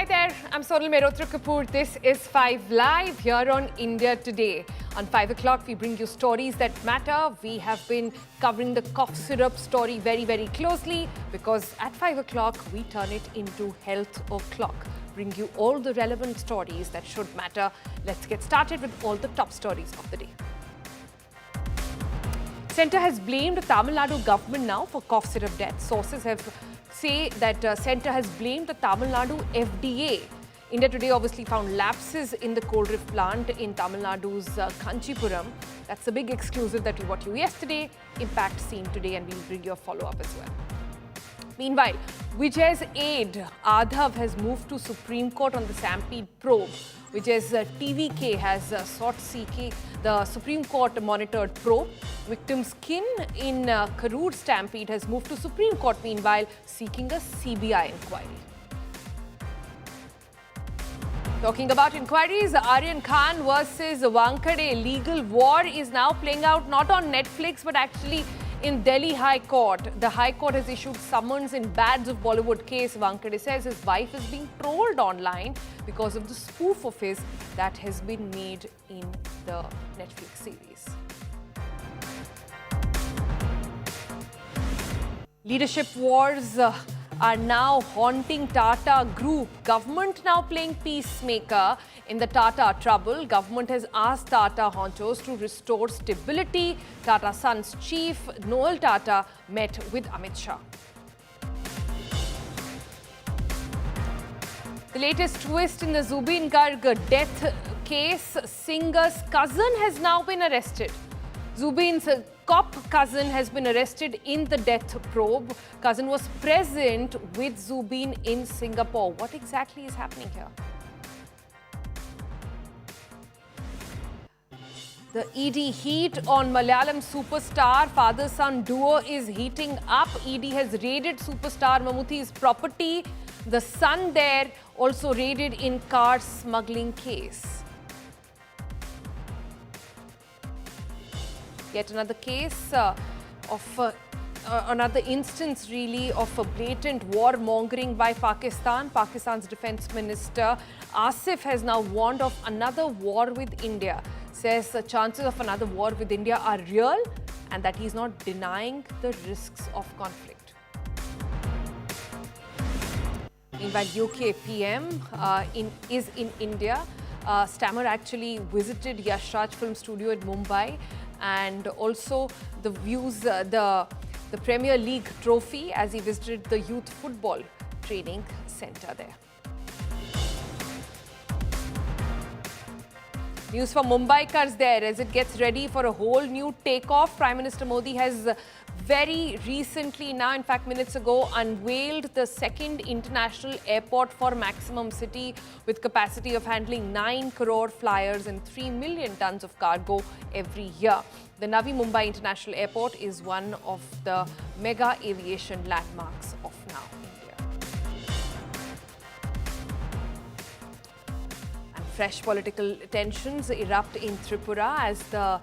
Hi there, I'm Sonal Mehrotra Kapoor. This is 5 Live here on India Today. On 5 o'clock, we bring you stories that matter. We have been covering the cough syrup story very closely because at 5 o'clock, we turn it into Health O'Clock. Bring you all the relevant stories that should matter. Let's get started with all the top stories of the day. Centre has blamed the Tamil Nadu government now for cough syrup deaths. Sources have say that Centre has blamed the Tamil Nadu FDA. India Today obviously found lapses in the cold rift plant in Tamil Nadu's Kanchipuram. That's a big exclusive that we brought you yesterday. Impact seen today, and we'll bring you a follow-up as well. Meanwhile, Vijay's aide Adhav has moved to Supreme Court on the Stampede probe. Vijay's TVK has sought seeking the Supreme Court monitored probe. Victim's kin in Karur Stampede has moved to Supreme Court meanwhile seeking a CBI inquiry. Talking about inquiries, Aryan Khan versus Wankhede legal war is now playing out not on Netflix but actually in Delhi High Court. The High Court has issued summons in Bads of Bollywood case. Wankhede says his wife is being trolled online because of the spoof of his that has been made in the Netflix series. Leadership wars are now haunting Tata Group. Government now playing peacemaker in the Tata trouble. Government has asked Tata honchos to restore stability. Tata Sons chief Noel Tata met with Amit Shah. The latest twist in the Zubeen Garg death case, singer's cousin has now been arrested. Zubeen's cop cousin has been arrested in the death probe. Cousin was present with Zubeen in Singapore. What exactly is happening here? The ED heat on Malayalam superstar father-son duo is heating up. ED has raided superstar Mammootty's property. The son there also raided in car smuggling case. Yet another case another instance really of a blatant warmongering by Pakistan. Pakistan's Defence Minister Asif has now warned of another war with India. Says the chances of another war with India are real and that he's not denying the risks of conflict. Meanwhile, UK PM is in India. Stammer actually visited Yash Raj Film Studio in Mumbai, and also the Premier League trophy as he visited the youth football training centre there. News for Mumbaikars there as it gets ready for a whole new takeoff. Prime Minister Modi has very recently, now in fact minutes ago, unveiled the second international airport for Maximum City with capacity of handling 9 crore flyers and 3 million tons of cargo every year. The Navi Mumbai International Airport is one of the mega aviation landmarks of now India. And fresh political tensions erupt in Tripura as the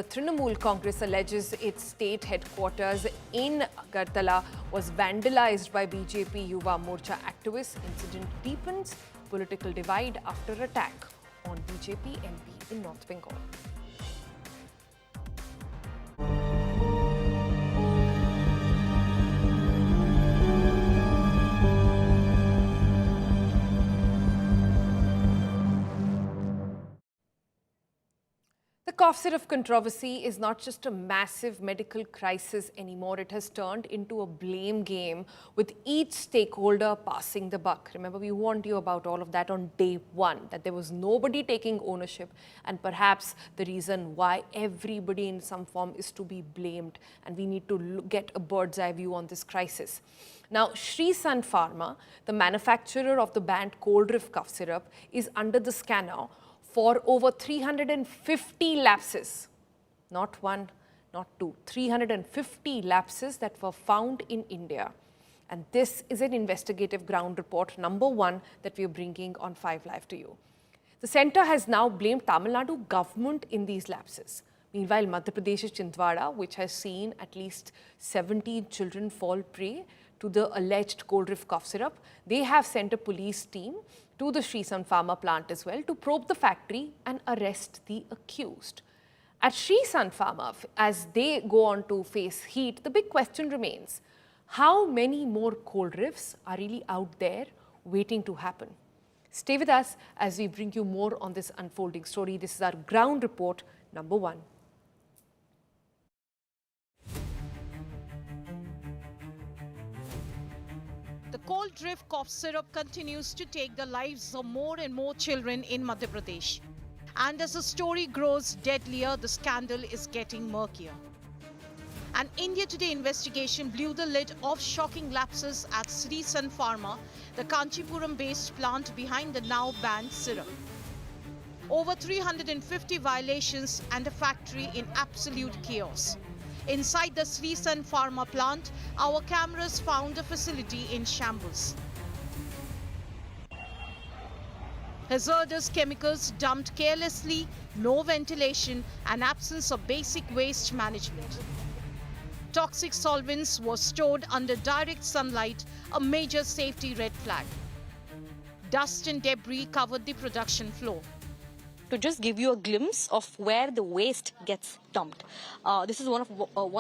Trinamool Congress alleges its state headquarters in Agartala was vandalized by BJP Yuva Morcha activists. Incident deepens political divide after attack on BJP MP in North Bengal. The cough syrup controversy is not just a massive medical crisis anymore. It has turned into a blame game with each stakeholder passing the buck. Remember, we warned you about all of that on day one, that there was nobody taking ownership and perhaps the reason why everybody in some form is to be blamed, and we need to get a bird's eye view on this crisis. Now, Srisan Pharma, the manufacturer of the banned cold rift cough syrup, is under the scanner for over 350 lapses, not one, not two, 350 lapses that were found in India. And this is an investigative ground report number 1 that we are bringing on 5 Live to you. The centre has now blamed Tamil Nadu government in these lapses. Meanwhile, Madhya Pradesh's Chhindwara, which has seen at least 17 children fall prey to the alleged cold reef cough syrup. They have sent a police team to the Srisan Pharma plant as well to probe the factory and arrest the accused. At Srisan Pharma, as they go on to face heat, the big question remains, how many more cold reefs are really out there waiting to happen? Stay with us as we bring you more on this unfolding story. This is our ground report number 1. The cold reef cough syrup continues to take the lives of more and more children in Madhya Pradesh. And as the story grows deadlier, the scandal is getting murkier. An India Today investigation blew the lid off shocking lapses at Srisan Pharma, the Kanchipuram-based plant behind the now banned syrup. Over 350 violations and a factory in absolute chaos. Inside the Srisan Pharma plant, our cameras found a facility in shambles. Hazardous chemicals dumped carelessly, no ventilation, and absence of basic waste management. Toxic solvents were stored under direct sunlight, a major safety red flag. Dust and debris covered the production floor. To just give you a glimpse of where the waste gets dumped. This is one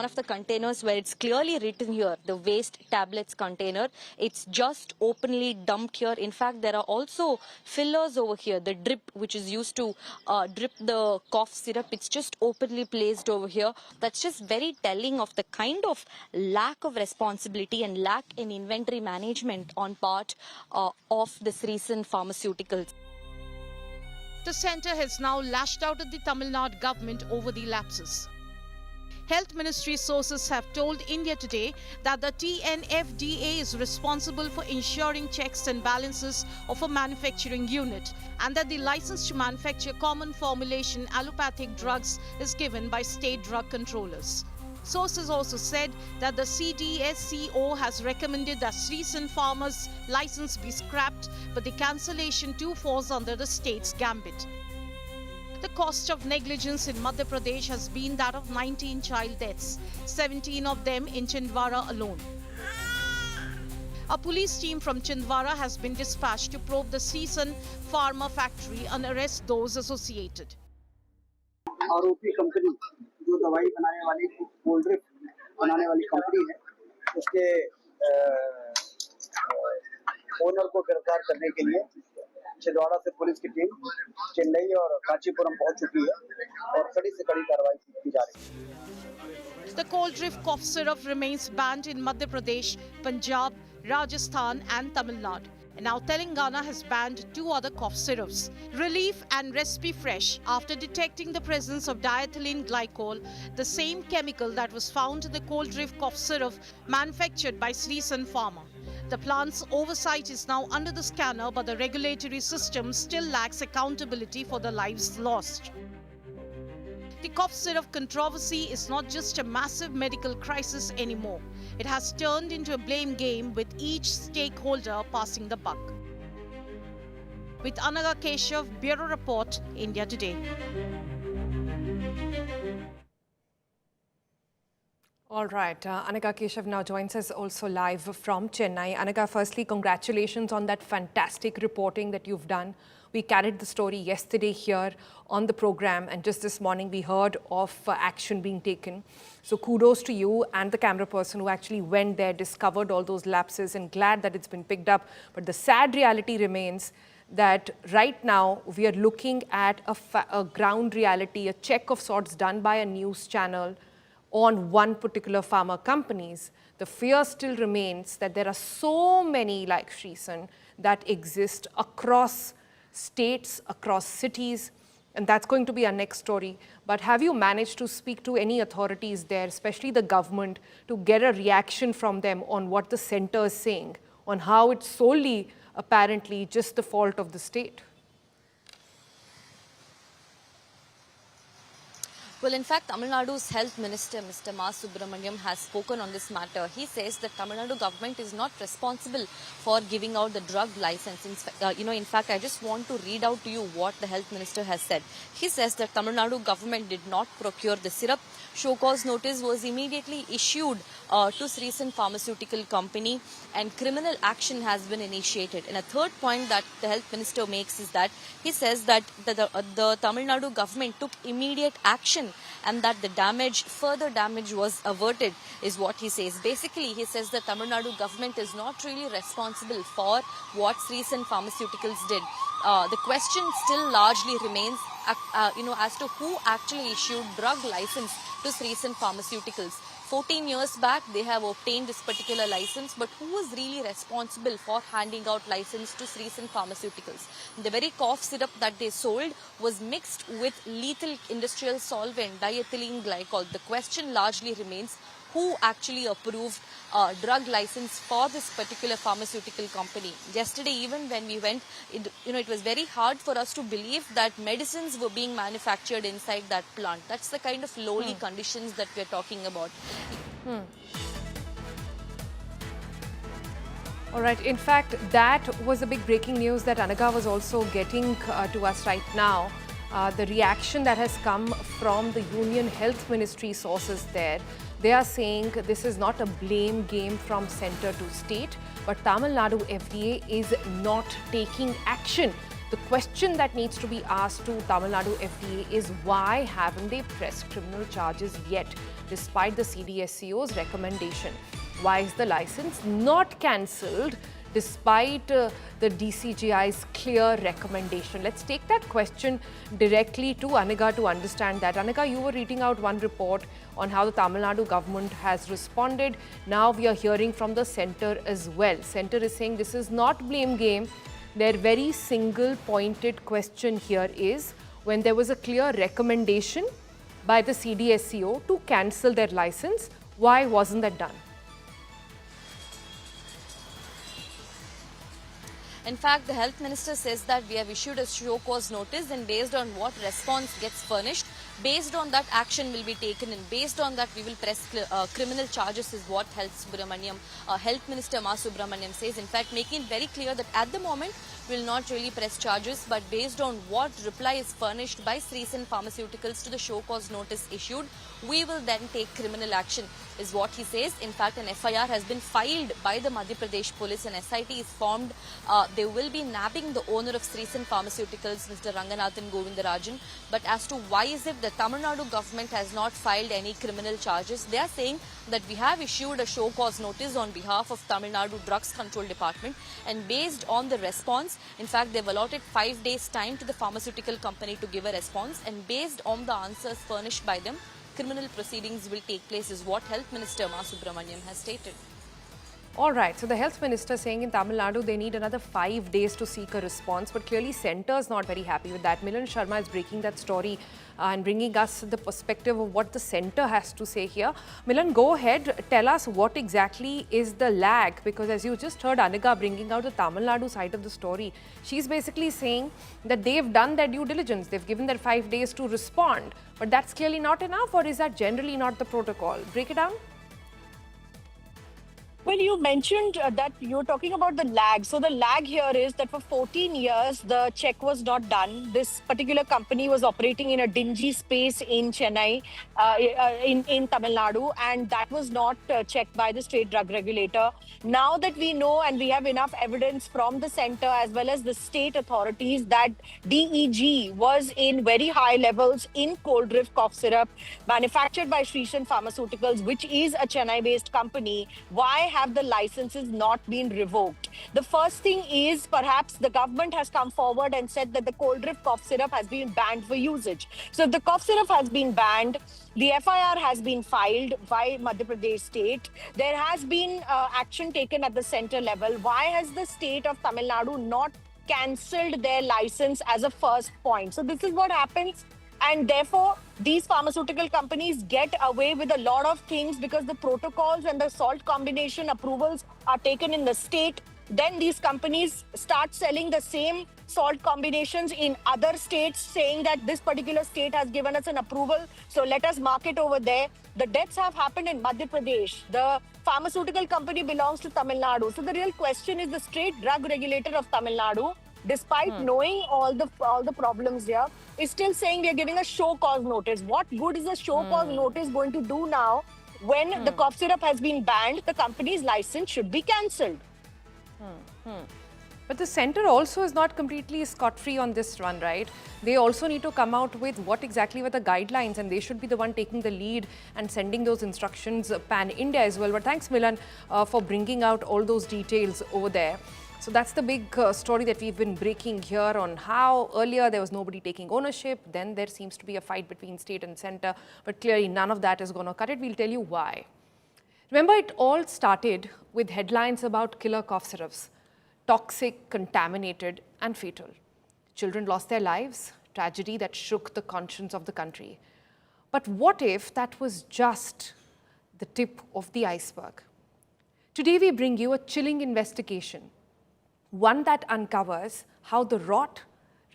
of the containers where it's clearly written here, the waste tablets container. It's just openly dumped here. In fact, there are also fillers over here, the drip which is used to drip the cough syrup. It's just openly placed over here. That's just very telling of the kind of lack of responsibility and lack in inventory management on part of the Srisan Pharmaceuticals. The centre has now lashed out at the Tamil Nadu government over the lapses. Health Ministry sources have told India Today that the TNFDA is responsible for ensuring checks and balances of a manufacturing unit and that the license to manufacture common formulation allopathic drugs is given by state drug controllers. Sources also said that the CDSCO has recommended that Srisan Pharma's license be scrapped, but the cancellation too falls under the state's gambit. The cost of negligence in Madhya Pradesh has been that of 19 child deaths, 17 of them in Chhindwara alone. A police team from Chhindwara has been dispatched to probe the Srisan Pharma factory and arrest those associated. आरोपी company जो दवाई बनाने वाली cold drink बनाने वाली company है, उसके owner को गिरफ्तार करने के लिए छिंदवाड़ा से पुलिस की टीम चेन्नई और कांचीपुरम पहुंच चुकी है और कड़ी से कड़ी कार्रवाई की जा रही है. The cold reef cough syrup remains banned in Madhya Pradesh, Punjab, Rajasthan and Tamil Nadu. And now Telangana has banned 2 other cough syrups, Relief and Respi Fresh, after detecting the presence of diethylene glycol, the same chemical that was found in the cold reef cough syrup manufactured by Srisan Pharma. The plant's oversight is now under the scanner, but the regulatory system still lacks accountability for the lives lost. The cough syrup controversy is not just a massive medical crisis anymore. It has turned into a blame game with each stakeholder passing the buck. With Anaga Keshav, Bureau Report, India Today. All right, Anaga Keshav now joins us also live from Chennai. Anaga, firstly, congratulations on that fantastic reporting that you've done. We carried the story yesterday here on the program, and just this morning we heard of action being taken. So kudos to you and the camera person who actually went there, discovered all those lapses, and glad that it's been picked up. But the sad reality remains that right now we are looking at a ground reality, a check of sorts done by a news channel on one particular pharma companies. The fear still remains that there are so many like Srisan that exist across states, across cities, and that's going to be our next story. But have you managed to speak to any authorities there, especially the government, to get a reaction from them on what the center is saying, on how it's solely apparently just the fault of the state? Well, in fact, Tamil Nadu's Health Minister, Mr. Ma Subramaniam, has spoken on this matter. He says that Tamil Nadu government is not responsible for giving out the drug license. In fact, I just want to read out to you what the Health Minister has said. He says that Tamil Nadu government did not procure the syrup. Show cause notice was immediately issued to Srisan Pharmaceutical Company, and criminal action has been initiated. And a third point that the Health Minister makes is that he says that the Tamil Nadu government took immediate action and that further damage was averted, is what he says. Basically, he says that Tamil Nadu government is not really responsible for what Srisan Pharmaceuticals did. The question still largely remains, as to who actually issued drug license to Srisan Pharmaceuticals. 14 years back, they have obtained this particular license, but who was really responsible for handing out license to Srisan Pharmaceuticals? The very cough syrup that they sold was mixed with lethal industrial solvent, diethylene glycol. The question largely remains, who actually approved drug license for this particular pharmaceutical company. Yesterday, even when we went, it was very hard for us to believe that medicines were being manufactured inside that plant. That's the kind of lowly conditions that we're talking about. All right. In fact, that was a big breaking news that Anaga was also getting to us right now. The reaction that has come from the Union Health Ministry sources there. They are saying this is not a blame game from centre to state, but Tamil Nadu FDA is not taking action. The question that needs to be asked to Tamil Nadu FDA is why haven't they pressed criminal charges yet, despite the CDSCO's recommendation? Why is the license not cancelled despite the DCGI's clear recommendation? Let's take that question directly to Aniga to understand that. Aniga, you were reading out one report on how the Tamil Nadu government has responded. Now we are hearing from the centre as well. Centre is saying this is not blame game. Their very single pointed question here is, when there was a clear recommendation by the CDSCO to cancel their license, why wasn't that done? In fact, the Health Minister says that we have issued a show cause notice, and based on what response gets furnished, based on that action will be taken, and based on that we will press criminal charges, is what Health Minister Ma Subramaniam says. In fact, making it very clear that at the moment we will not really press charges, but based on what reply is furnished by Srisan Pharmaceuticals to the show cause notice issued, we will then take criminal action, is what he says. In fact, an FIR has been filed by the Madhya Pradesh police, and SIT is formed. They will be nabbing the owner of Srisan Pharmaceuticals, Mr. Ranganathan Govindarajan. But as to why is it the Tamil Nadu government has not filed any criminal charges, they are saying that we have issued a show cause notice on behalf of Tamil Nadu Drugs Control Department, and based on the response, in fact, they've allotted 5 days time to the pharmaceutical company to give a response, and based on the answers furnished by them, criminal proceedings will take place, is what Health Minister Ma Subramaniam has stated. All right, so the Health Minister saying in Tamil Nadu they need another 5 days to seek a response, but clearly centre is not very happy with that. Milan Sharma is breaking that story and bringing us the perspective of what the centre has to say here. Milan, go ahead, tell us what exactly is the lag, because as you just heard Aniga bringing out the Tamil Nadu side of the story, she's basically saying that they've done their due diligence, they've given their 5 days to respond, but that's clearly not enough, or is that generally not the protocol? Break it down. Well, you mentioned that you're talking about the lag. So the lag here is that for 14 years, the check was not done. This particular company was operating in a dingy space in Chennai, in Tamil Nadu, and that was not checked by the state drug regulator. Now that we know and we have enough evidence from the centre as well as the state authorities that DEG was in very high levels in cold drift cough syrup manufactured by Srisan Pharmaceuticals, which is a Chennai-based company, why have the licenses not been revoked? The first thing is perhaps the government has come forward and said that the cold drift cough syrup has been banned for usage. So if the cough syrup has been banned, the FIR has been filed by Madhya Pradesh state. There has been action taken at the centre level. Why has the state of Tamil Nadu not cancelled their license as a first point? So this is what happens And therefore, these pharmaceutical companies get away with a lot of things because the protocols and the salt combination approvals are taken in the state. Then these companies start selling the same salt combinations in other states, saying that this particular state has given us an approval, so let us market over there. The deaths have happened in Madhya Pradesh. The pharmaceutical company belongs to Tamil Nadu. So the real question is the state drug regulator of Tamil Nadu, despite knowing all the problems here, is still saying we are giving a show cause notice. What good is a show cause notice going to do now when the cough syrup has been banned? The company's license should be cancelled. But the centre also is not completely scot-free on this one, right? They also need to come out with what exactly were the guidelines, and they should be the one taking the lead and sending those instructions pan-India as well. But thanks, Milan, for bringing out all those details over there. So that's the big story that we've been breaking here on how earlier there was nobody taking ownership, then there seems to be a fight between state and centre, but clearly none of that is going to cut it. We'll tell you why. Remember, it all started with headlines about killer cough syrups. Toxic, contaminated and fatal. Children lost their lives, tragedy that shook the conscience of the country. But what if that was just the tip of the iceberg? Today we bring you a chilling investigation, one that uncovers how the rot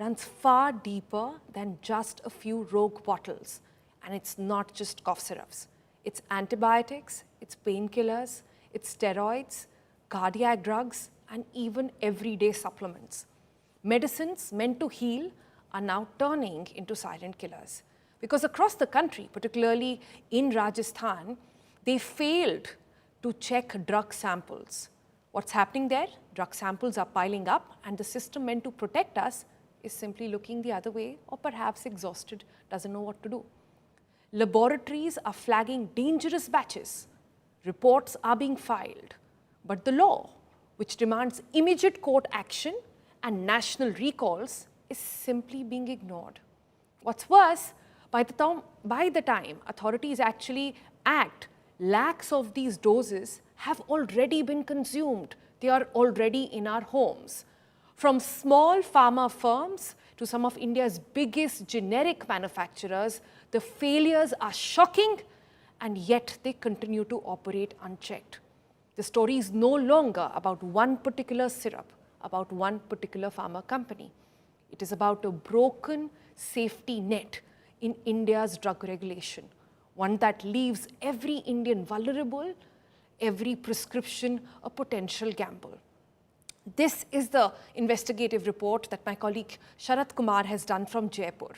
runs far deeper than just a few rogue bottles. And it's not just cough syrups. It's antibiotics, it's painkillers, it's steroids, cardiac drugs, and even everyday supplements. Medicines meant to heal are now turning into silent killers. Because across the country, particularly in Rajasthan, they failed to check drug samples. What's happening there? Drug samples are piling up, and the system meant to protect us is simply looking the other way, or perhaps exhausted, doesn't know what to do. Laboratories are flagging dangerous batches. Reports are being filed. But the law, which demands immediate court action and national recalls, is simply being ignored. What's worse, by the time authorities actually act, lakhs of these doses have already been consumed. They are already in our homes. From small pharma firms to some of India's biggest generic manufacturers, the failures are shocking, and yet they continue to operate unchecked. The story is no longer about one particular syrup, about one particular pharma company. It is about a broken safety net in India's drug regulation, one that leaves every Indian vulnerable, every prescription a potential gamble. This is the investigative report that my colleague Sharat Kumar has done from Jaipur.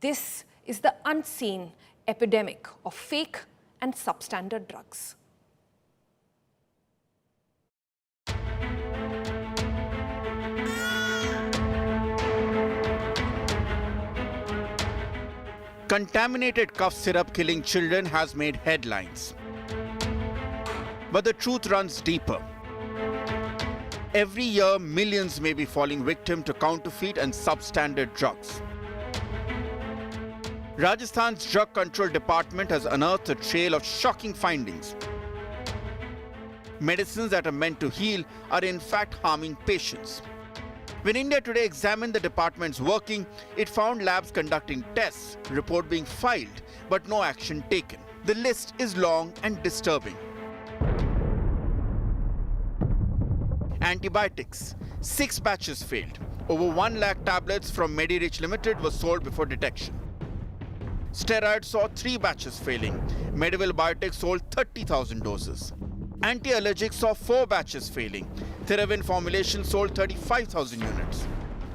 This is the unseen epidemic of fake and substandard drugs. Contaminated cough syrup killing children has made headlines. But the truth runs deeper. Every year, millions may be falling victim to counterfeit and substandard drugs. Rajasthan's Drug Control Department has unearthed a trail of shocking findings. Medicines that are meant to heal are in fact harming patients. When India Today examined the department's working, it found labs conducting tests, report being filed, but no action taken. The list is long and disturbing. Antibiotics. 6 batches failed. Over 1 lakh tablets from MediRich Limited were sold before detection. Steroids saw 3 batches failing. Medivil Biotech sold 30,000 doses. Anti-allergics saw 4 batches failing. Theravin formulation sold 35,000 units.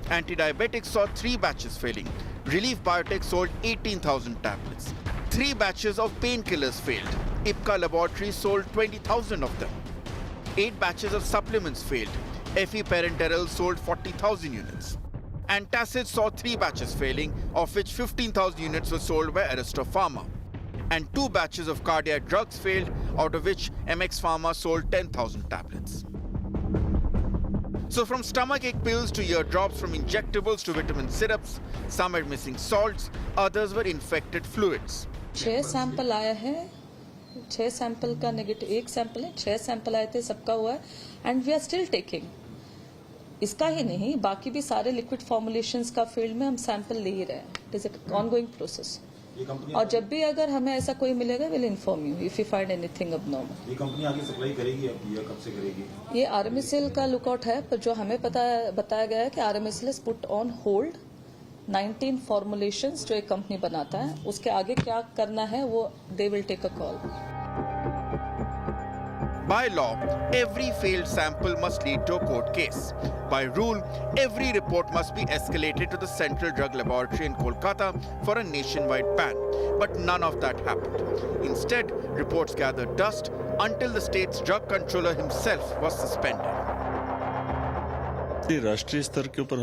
Anti-diabetics saw 3 batches failing. Relief Biotech sold 18,000 tablets. 3 batches of painkillers failed. Ipca Laboratories sold 20,000 of them. 8 batches of supplements failed. FE Parenteral sold 40,000 units. Antacids saw 3 batches failing, of which 15,000 units were sold by Aristo Pharma. And 2 batches of cardiac drugs failed, out of which MX Pharma sold 10,000 tablets. So from stomachache pills to ear drops, from injectables to vitamin syrups, some had missing salts, others were infected fluids. 6 sample आया है, 6 sample का negative, 1 sample है, 6 sample आए थे, सबका हुआ है, and we are still taking. इसका ही नहीं, बाकी भी सारे लिक्विड फॉर्मुलेशंस का फील्ड में हम सैंपल ले ही रहे हैं. It is an ongoing process. और जब भी अगर हमें ऐसा कोई मिलेगा, will inform you if you find anything abnormal. ये कंपनी आगे सप्लाई करेगी अब या कब से करेगी? ये RMSL का लुकआउट है, पर जो हमें बताया गया है कि RMSL is put on hold 19 formulations जो एक कंपनी बनाता है. उसके आगे क्या करना है वो they will take a call. By law, every failed sample must lead to a court case. By rule, every report must be escalated to the Central Drug Laboratory in Kolkata for a nationwide ban. But none of that happened. Instead, reports gathered dust until the state's drug controller himself was suspended. राष्ट्रीय स्तर के ऊपर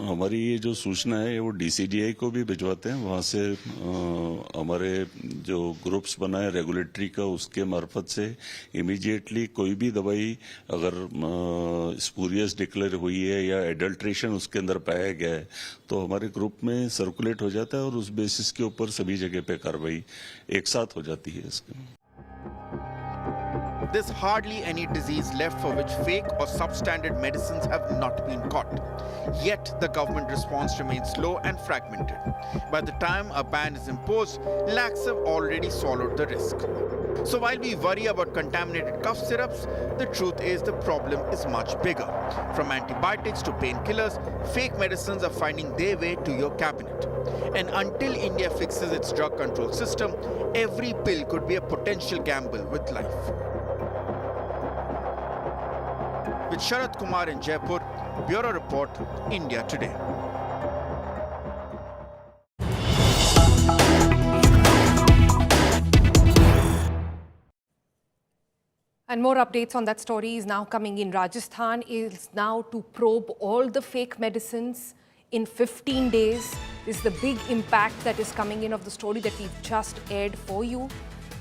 हमारी ये जो सूचना है वो DCGI को भी भिजवाते हैं. वहाँ से हमारे जो ग्रुप्स बनाए रेगुलेटरी का, उसके मार्फत से इमीडिएटली कोई भी दवाई अगर स्पूरियस डिक्लेयर हुई है या एडल्ट्रेशन उसके अंदर पाया गया है तो हमारे ग्रुप में सर्कुलेट हो जाता है और उस बेसिस के ऊपर सभी जगह पे कार्रवाई एक साथ हो जाती है. इसके There's hardly any disease left for which fake or substandard medicines have not been caught. Yet, the government response remains slow and fragmented. By the time a ban is imposed, lakhs have already swallowed the risk. So while we worry about contaminated cough syrups, the truth is the problem is much bigger. From antibiotics to painkillers, fake medicines are finding their way to your cabinet. And until India fixes its drug control system, every pill could be a potential gamble with life. With Sharat Kumar in Jaipur, Bureau Report, India Today. And more updates on that story is now coming in. Rajasthan is now to probe all the fake medicines in 15 days. This is the big impact that is coming in of the story that we've just aired for you.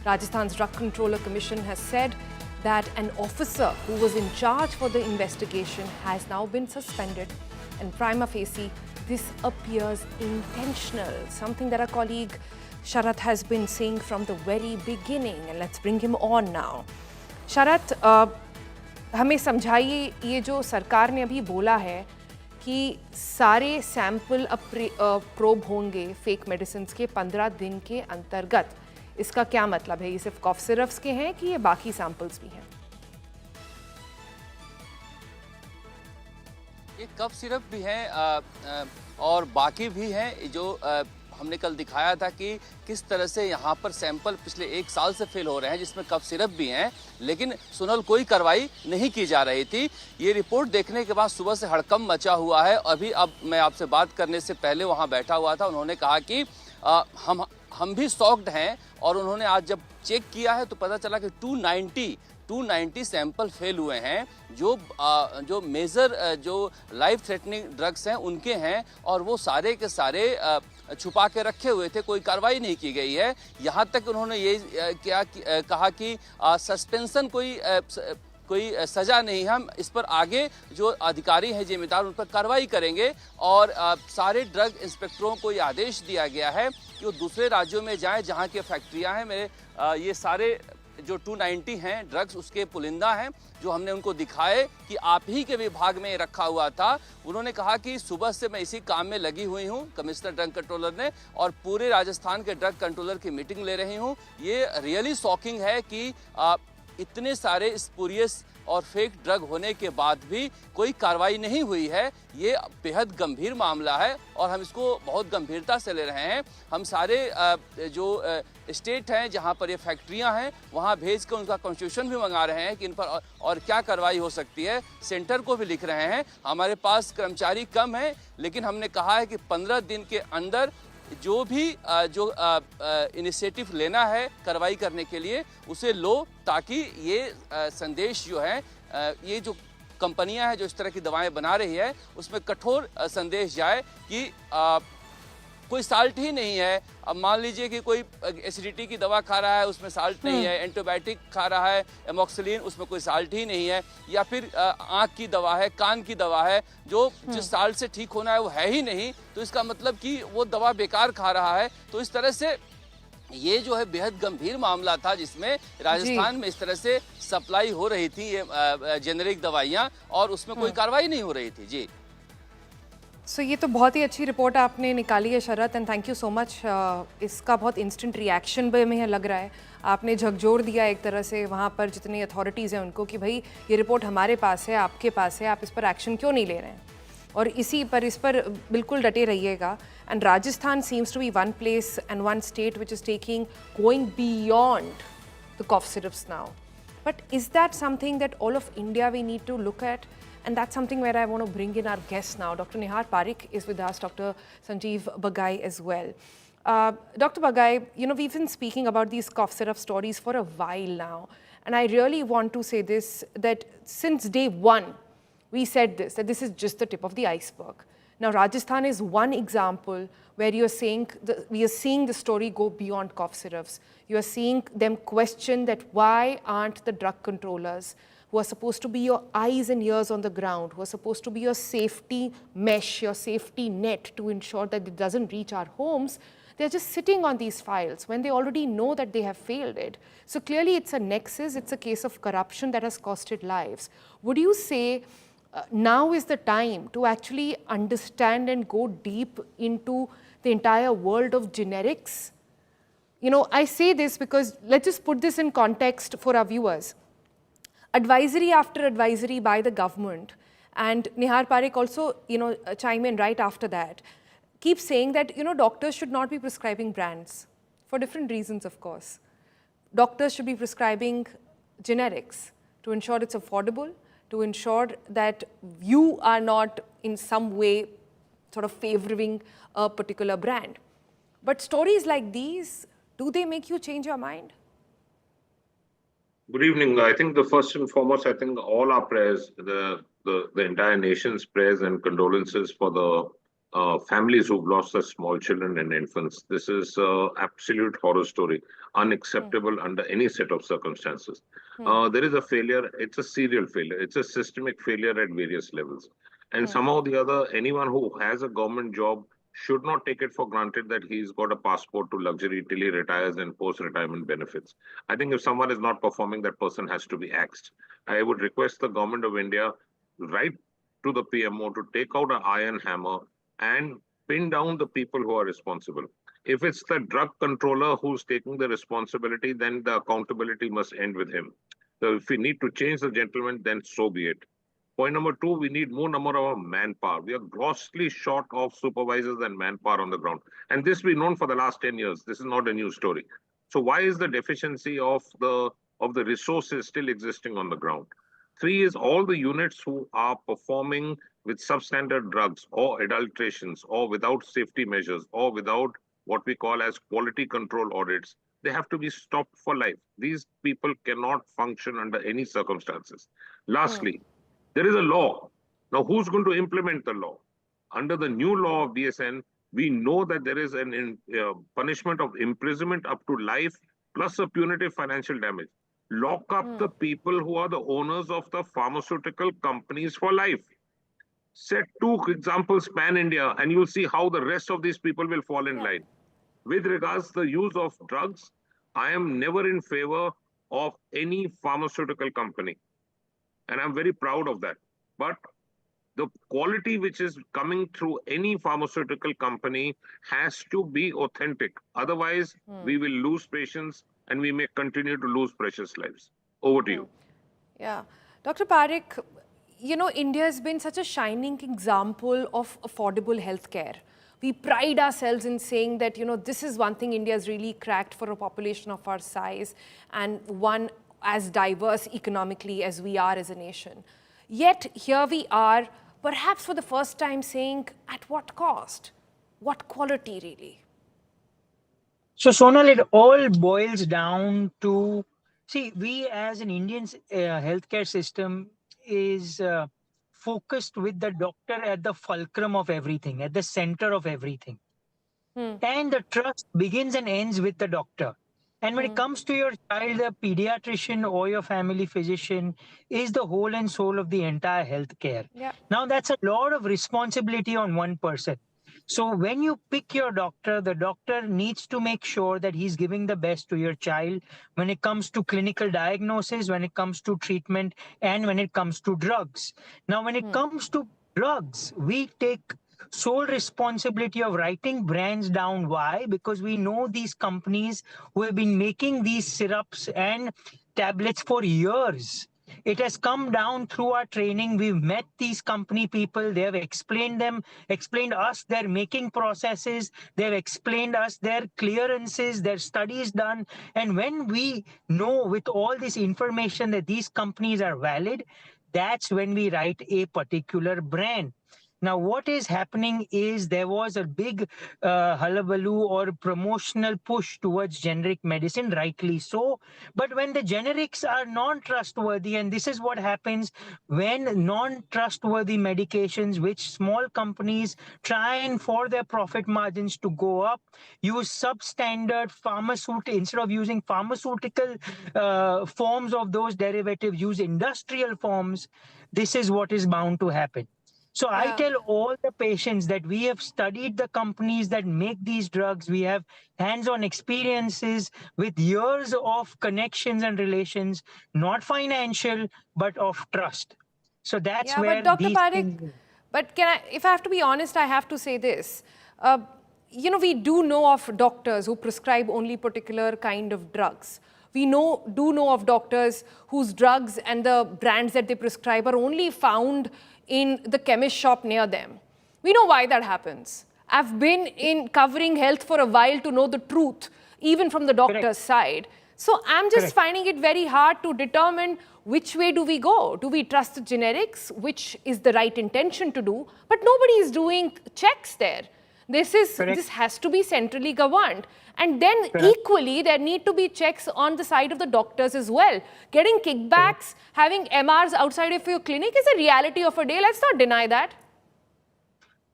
Rajasthan's Drug Controller Commission has said that an officer who was in charge for the investigation has now been suspended, and prima facie this appears intentional, something that our colleague Sharat has been saying from the very beginning. And let's bring him on now. Sharat, हमें समझाइए ये जो सरकार ने अभी बोला है कि सारे सैंपल अब प्रोब होंगे फेक मेडिसिन्स के 15 दिन के अंतर्गत. इसका क्या मतलब है? ये सिर्फ कॉफ सिरप्स के हैं कि ये बाकी सैंपल्स भी हैं? ये कफ सिरप भी हैं और बाकी भी हैं. जो हमने कल दिखाया था कि किस तरह से यहाँ पर सैंपल पिछले 1 साल से फेल हो रहे हैं, जिसमें कफ सिरप भी हैं, लेकिन सुनल कोई कार्रवाई नहीं की जा रही थी. ये रिपोर्ट देखने के बाद सुबह से हड़कंप मचा हुआ है. अभी अब मैं आपसे बात करने से पहले वहाँ बैठा हुआ था. उन्होंने कहा कि हम भी शॉक्ड हैं, और उन्होंने आज जब चेक किया है तो पता चला कि 290 सैंपल फेल हुए हैं जो मेजर जो लाइफ थ्रेटनिंग ड्रग्स हैं उनके हैं, और वो सारे के सारे छुपा के रखे हुए थे. कोई कार्रवाई नहीं की गई है. यहाँ तक उन्होंने ये कहा कि सस्पेंशन कोई सजा नहीं है. हम इस पर आगे जो अधिकारी हैं जिम्मेदार उन पर कार्रवाई करेंगे, और सारे ड्रग इंस्पेक्टरों को ये आदेश दिया गया है कि वो दूसरे राज्यों में जाएं जहां की फैक्ट्रियां हैं. मेरे ये सारे जो 290 हैं ड्रग्स उसके पुलिंदा हैं जो हमने उनको दिखाए कि आप ही के विभाग में रखा हुआ था. उन्होंने कहा कि सुबह से मैं इसी काम में लगी हुई हूं, कमिश्नर ड्रग कंट्रोलर ने, और पूरे राजस्थान के ड्रग कंट्रोलर की मीटिंग ले रही हूं. ये रियली शॉकिंग है कि इतने सारे स्पूरियस और फेक ड्रग होने के बाद भी कोई कार्रवाई नहीं हुई है. ये बेहद गंभीर मामला है और हम इसको बहुत गंभीरता से ले रहे हैं. हम सारे जो स्टेट हैं जहां पर ये फैक्ट्रियां हैं वहां भेज कर उनका कॉन्स्टिट्यूशन भी मंगा रहे हैं कि इन पर और क्या कार्रवाई हो सकती है. सेंटर को भी लिख रहे हैं. हमारे पास कर्मचारी कम है, लेकिन हमने कहा है कि 15 दिन के अंदर जो भी इनिशिएटिव लेना है कार्रवाई करने के लिए उसे लो, ताकि ये संदेश जो है ये जो कंपनियां हैं जो इस तरह की दवाएं बना रही है उसमें कठोर संदेश जाए कि कोई साल्ट ही नहीं है. अब मान लीजिए कि कोई एसिडिटी की दवा खा रहा है उसमें साल्ट नहीं है, एंटीबायोटिक खा रहा है एमोक्सिलिन उसमें कोई साल्ट ही नहीं है, या फिर आँख की दवा है, कान की दवा है जो जिस साल्ट से ठीक होना है वो है ही नहीं, तो इसका मतलब कि वो दवा बेकार खा रहा है. तो इस तरह से ये जो है बेहद गंभीर मामला था, जिसमें राजस्थान में इस तरह से सप्लाई हो रही थी ये जेनेरिक दवाइयां, और उसमें कोई कार्रवाई नहीं हो रही थी। जी सो ये तो बहुत ही अच्छी रिपोर्ट आपने निकाली है Sharat, and thank you so much. इसका बहुत इंस्टेंट रिएक्शन भी हमें लग रहा है, आपने झकझोर दिया एक तरह से वहाँ पर जितनी अथॉरिटीज़ हैं उनको कि भाई ये रिपोर्ट हमारे पास है, आपके पास है, आप इस पर एक्शन क्यों नहीं ले रहे हैं, और इस पर बिल्कुल डटे रहिएगा। And Rajasthan seems to be one place and one state which is taking going beyond the cough syrups now. But is that something that all of India we need to look at? And that's something where I want to bring in our guests now. Dr. Nihar Parikh is with us, Dr. Sanjeev Bagai as well. Dr. Bagai, we've been speaking about these cough syrup stories for a while now. And I really want to say this, that since day one, we said this, that this is just the tip of the iceberg. Now, Rajasthan is one example where we are seeing the story go beyond cough syrups. You are seeing them question that why aren't the drug controllers, who are supposed to be your eyes and ears on the ground, who are supposed to be your safety mesh, your safety net to ensure that it doesn't reach our homes, they're just sitting on these files when they already know that they have failed it. So clearly it's a nexus, it's a case of corruption that has costed lives. Would you say now is the time to actually understand and go deep into the entire world of generics? I say this because let's just put this in context for our viewers. Advisory after advisory by the government, and Nihar Parikh also, chime in right after that, keep saying that, doctors should not be prescribing brands for different reasons, of course. Doctors should be prescribing generics to ensure it's affordable, to ensure that you are not in some way sort of favoring a particular brand. But stories like these, do they make you change your mind? Good evening. I think the first and foremost, I think all our prayers, the entire nation's prayers and condolences for the families who've lost their small children and infants. This is an absolute horror story, unacceptable under any set of circumstances. There is a failure. It's a serial failure. It's a systemic failure at various levels. And somehow or the other, anyone who has a government job should not take it for granted that he's got a passport to luxury till he retires and post-retirement benefits. I think if someone is not performing, that person has to be axed. I would request the government of India, write to the PMO to take out an iron hammer and pin down the people who are responsible. If it's the drug controller who's taking the responsibility, then the accountability must end with him. So if we need to change the gentleman, then so be it. Point number two, we need more number of manpower. We are grossly short of supervisors and manpower on the ground. And this we've known for the last 10 years. This is not a new story. So why is the deficiency of the resources still existing on the ground? Three is all the units who are performing with substandard drugs or adulterations or without safety measures or without what we call as quality control audits, they have to be stopped for life. These people cannot function under any circumstances. Lastly, there is a law. Now, who's going to implement the law? Under the new law of BSN, we know that there is an punishment of imprisonment up to life plus a punitive financial damage. Lock up the people who are the owners of the pharmaceutical companies for life. Set two examples pan-India, and you'll see how the rest of these people will fall in line. With regards to the use of drugs, I am never in favor of any pharmaceutical company. And I'm very proud of that. But the quality which is coming through any pharmaceutical company has to be authentic. Otherwise, we will lose patients and we may continue to lose precious lives. Over to you. Yeah. Dr. Parikh, India has been such a shining example of affordable healthcare. We pride ourselves in saying that, this is one thing India has really cracked for a population of our size and one as diverse economically as we are as a nation. Yet here we are, perhaps for the first time, saying at what cost? What quality really? So Sonal, it all boils down to, see, we as an Indian healthcare system is focused with the doctor at the fulcrum of everything, at the center of everything. And the trust begins and ends with the doctor. And when it comes to your child, the pediatrician or your family physician is the whole and soul of the entire healthcare. Yeah. Now, that's a lot of responsibility on one person. So when you pick your doctor, the doctor needs to make sure that he's giving the best to your child when it comes to clinical diagnosis, when it comes to treatment, and when it comes to drugs. Now, when it comes to drugs, we take sole responsibility of writing brands down. Why? Because we know these companies who have been making these syrups and tablets for years. It has come down through our training. We've met these company people. They have explained us their making processes. They've explained us their clearances, their studies done. And when we know with all this information that these companies are valid, that's when we write a particular brand. Now, what is happening is there was a big hullabaloo or promotional push towards generic medicine, rightly so. But when the generics are non-trustworthy, and this is what happens when non-trustworthy medications, which small companies try and for their profit margins to go up, use substandard pharmaceutical, instead of using pharmaceutical forms of those derivatives, use industrial forms, this is what is bound to happen. So I tell all the patients that we have studied the companies that make these drugs. We have hands-on experiences with years of connections and relations, not financial, but of trust. So that's Yeah, where but Dr. these Parekh, things... but if I have to be honest, I have to say this. We do know of doctors who prescribe only particular kind of drugs. We do know of doctors whose drugs and the brands that they prescribe are only found in the chemist shop near them. We know why that happens. I've been in covering health for a while to know the truth, even from the doctor's side. So I'm just finding it very hard to determine which way do we go. Do we trust the generics, which is the right intention to do, but nobody is doing checks there. This has to be centrally governed. And then equally, there need to be checks on the side of the doctors as well. Getting kickbacks, having MRs outside of your clinic is a reality of a day. Let's not deny that.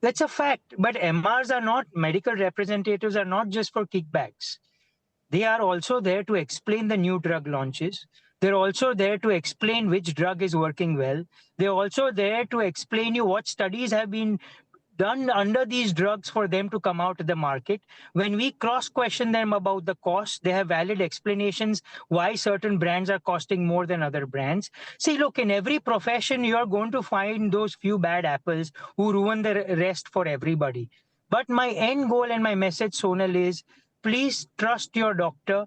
That's a fact. But MRs are not, medical representatives are not just for kickbacks. They are also there to explain the new drug launches. They're also there to explain which drug is working well. They're also there to explain you what studies have been done under these drugs for them to come out to the market. When we cross-question them about the cost, they have valid explanations why certain brands are costing more than other brands. See, look, in every profession, you're going to find those few bad apples who ruin the rest for everybody. But my end goal and my message, Sonal, is please trust your doctor,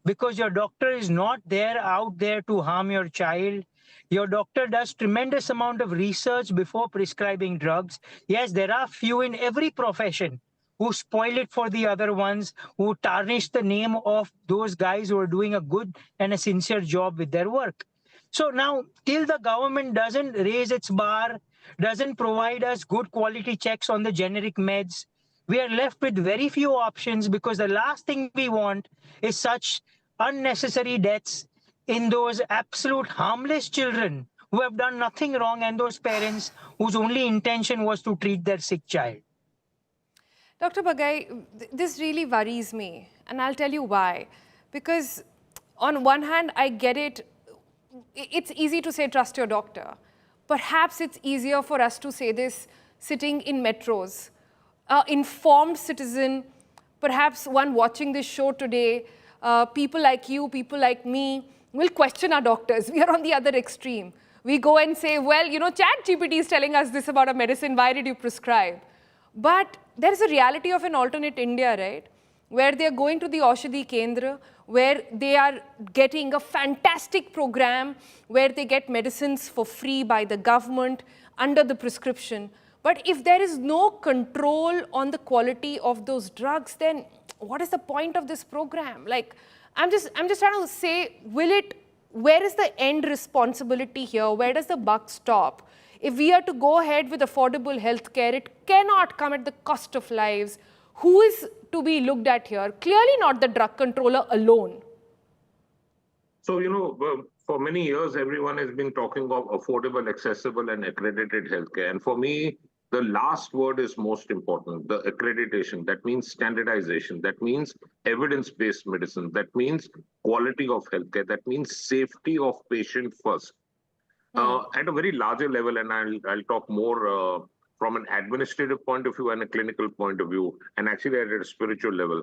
because your doctor is not out there to harm your child. Your doctor does tremendous amount of research before prescribing drugs. Yes, there are few in every profession who spoil it for the other ones, who tarnish the name of those guys who are doing a good and a sincere job with their work. So now, till the government doesn't raise its bar, doesn't provide us good quality checks on the generic meds, we are left with very few options, because the last thing we want is such unnecessary deaths in those absolute harmless children who have done nothing wrong, and those parents whose only intention was to treat their sick child. Dr. Bagai, this really worries me, and I'll tell you why. Because on one hand, I get it. It's easy to say trust your doctor. Perhaps it's easier for us to say this sitting in metros. Informed citizen, perhaps one watching this show today, people like you, people like me, will question our doctors. We are on the other extreme. We go and say, well, ChatGPT is telling us this about a medicine. Why did you prescribe? But there is a reality of an alternate India, right? Where they are going to the Aushadhi Kendra, where they are getting a fantastic program, where they get medicines for free by the government under the prescription. But if there is no control on the quality of those drugs, then what is the point of this program? Like, I'm just trying to say, where is the end responsibility here? Where does the buck stop? If we are to go ahead with affordable healthcare, it cannot come at the cost of lives. Who is to be looked at here? Clearly not the drug controller alone. So, for many years, everyone has been talking of affordable, accessible, and accredited healthcare. And for me, the last word is most important, the accreditation. That means standardization. That means evidence-based medicine. That means quality of healthcare. That means safety of patient first. At a very larger level, and I'll talk more from an administrative point of view and a clinical point of view, and actually at a spiritual level.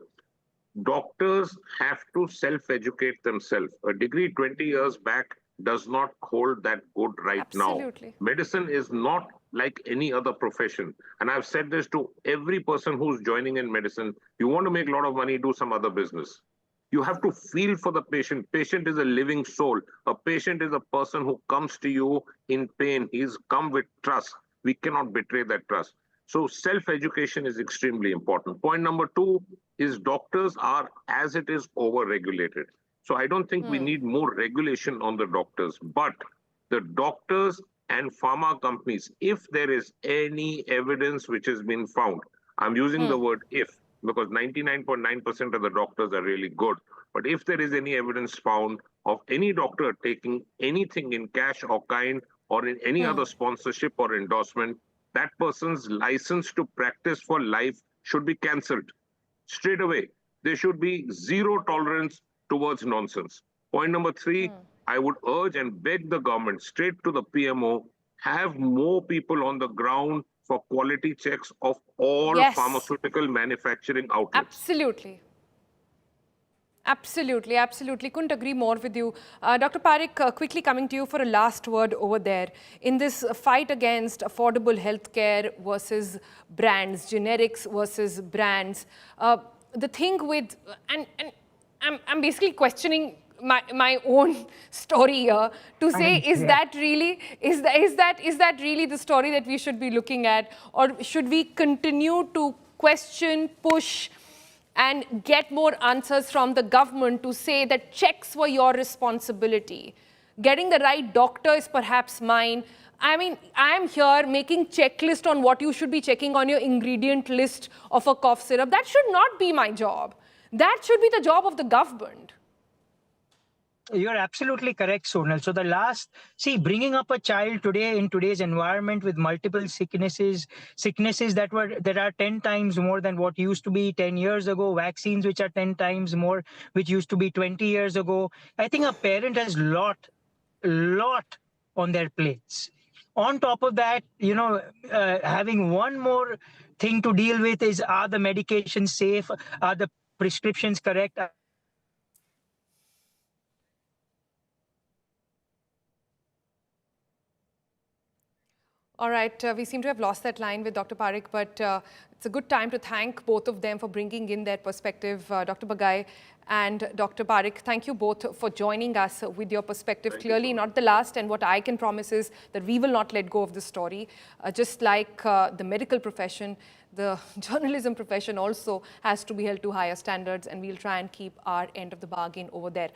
Doctors have to self-educate themselves. A degree 20 years back does not hold that good right Absolutely. now. Medicine is not like any other profession. And I've said this to every person who's joining in medicine. You want to make a lot of money, do some other business. You have to feel for the patient. Patient is a living soul. A patient is a person who comes to you in pain. He's come with trust. We cannot betray that trust. So self-education is extremely important. Point number 2 is doctors are, as it is, over-regulated. So I don't think we need more regulation on the doctors, but the doctors and pharma companies, if there is any evidence which has been found, I'm using the word if, because 99.9% of the doctors are really good. But if there is any evidence found of any doctor taking anything in cash or kind or in any other sponsorship or endorsement, that person's license to practice for life should be cancelled straight away. There should be zero tolerance towards nonsense. Point number 3, I would urge and beg the government, straight to the PMO, have more people on the ground for quality checks of all pharmaceutical manufacturing outlets. Absolutely. Absolutely, absolutely. Couldn't agree more with you. Dr. Parekh, quickly coming to you for a last word over there. In this fight against affordable healthcare versus brands, generics versus brands, the thing with, and I'm basically questioning my own story here to say, is that really the story that we should be looking at, or should we continue to question, push, and get more answers from the government to say that checks were your responsibility? Getting the right doctor is perhaps mine. I mean, I'm here making checklist on what you should be checking on your ingredient list of a cough syrup. That should not be my job. That should be the job of the government. You're absolutely correct, Sonal. So bringing up a child today in today's environment with multiple sicknesses that are 10 times more than what used to be 10 years ago, vaccines which are 10 times more, which used to be 20 years ago. I think a parent has lot on their plates. On top of that, having one more thing to deal with is, are the medications safe? Are the prescriptions correct? All right, we seem to have lost that line with Dr. Parekh, but it's a good time to thank both of them for bringing in their perspective. Dr. Bagai and Dr. Parekh, thank you both for joining us with your perspective. Clearly not the last, and what I can promise is that we will not let go of this story. Just like the medical profession, the journalism profession also has to be held to higher standards, and we'll try and keep our end of the bargain over there.